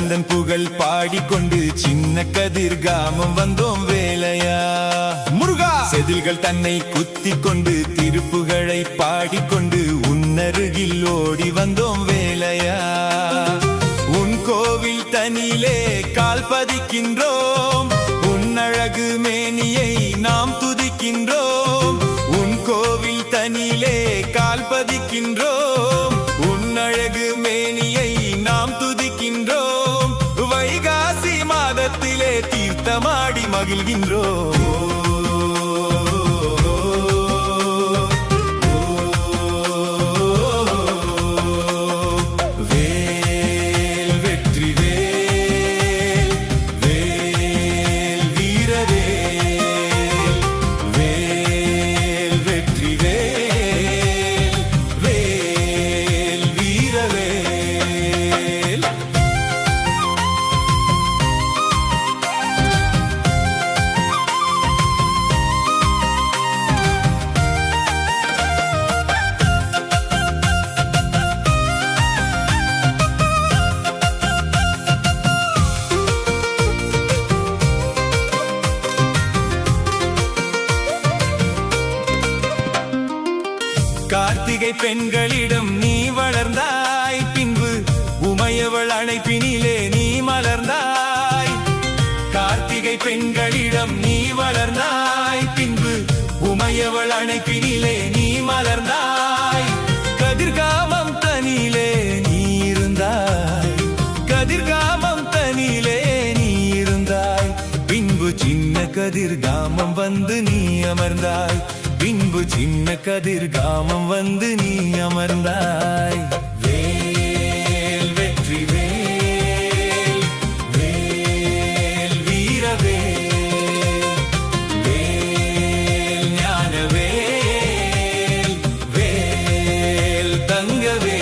உந்தன் புகழ் பாடிக்கொண்டு சின்ன கதிர்காமம் வந்தோம் வேலையா முருகா. செதில்கள் தன்னை குத்தி கொண்டு திருப்புகழை பாடிக்கொண்டு உன்னருகில் ஓடி வந்தோம் வேலையா. உன் கோவில் தனியிலே கால் பதிக்கின்றோம், உன் அழகு மேனியை நாம் துதிக்கின்றோம். உன் கோவில் தனியிலே கால் பதிக்கின்றோம், உன் அழகு மேனியை நாம் துதிக்கின்றோம். வைகாசி மாதத்திலே தீர்த்தமாடி மகிழ்கின்றோம். கார்த்திகை பெண்களிடம் நீ வளர்ந்தாய், பின்பு உமையவள் அணைப்பினிலே நீ மலர்ந்தாய். கார்த்திகை பெண்களிடம் நீ வளர்ந்தாய், பின்பு உமையவள் அணைப்பினிலே நீ மலர்ந்தாய். கதிர்காமம் தனியிலே நீ இருந்தாய், கதிர்காமம் தனியிலே நீ இருந்தாய். பின்பு சின்ன கதிர்காமம் வந்து நீ அமர்ந்தாய், பின்பு சின்ன கதிர்காமம் வந்து நீ அமர்ந்தாய். வேல் வெற்றி வேல், வேல் வீரவேல், வேல் ஞானவேல், வேல் தங்கவேல்.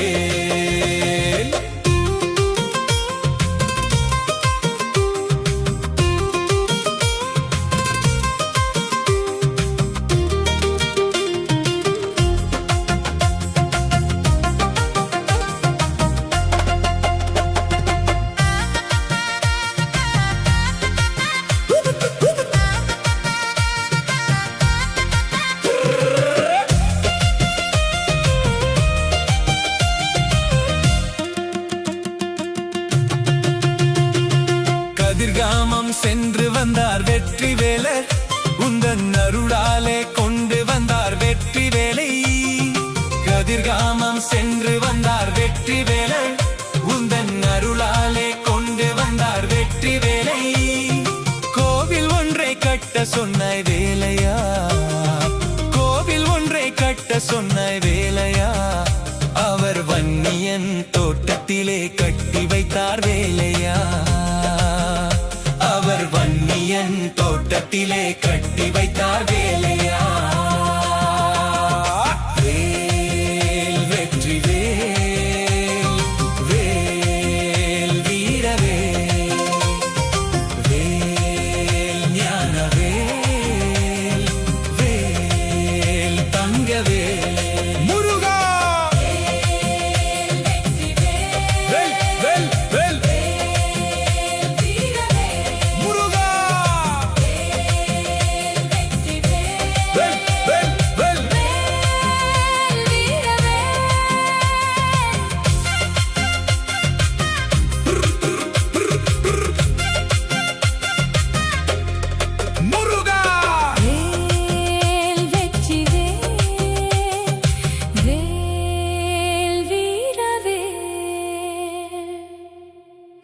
கதிர்காமம் சென்று வந்தார் வெற்றி வேலர், உந்தன் அருளாலே கொண்டு வந்தார் வெற்றி வேலை. கதிர்காமம் சென்று வந்தார் வெற்றி வேலர், உந்தன் அருளாலே கொண்டு வந்தார் வெற்றி வேலை. கோவில் ஒன்றை கட்ட சொன்னாய் வேலையா, கோவில் ஒன்றை கட்ட சொன்னாய் வேலையா. அவர் வன்னியன் தோட்டத்திலே கட்டி வைத்தார் வேலையா, அவர் வன்னியன் தோட்டத்திலே கட்டி வைத்தார் வேலையா. வேல் வெற்றி வேல், வேல் வீரவேல், வேல் ஞானவேல், வேல் தங்கவேல்.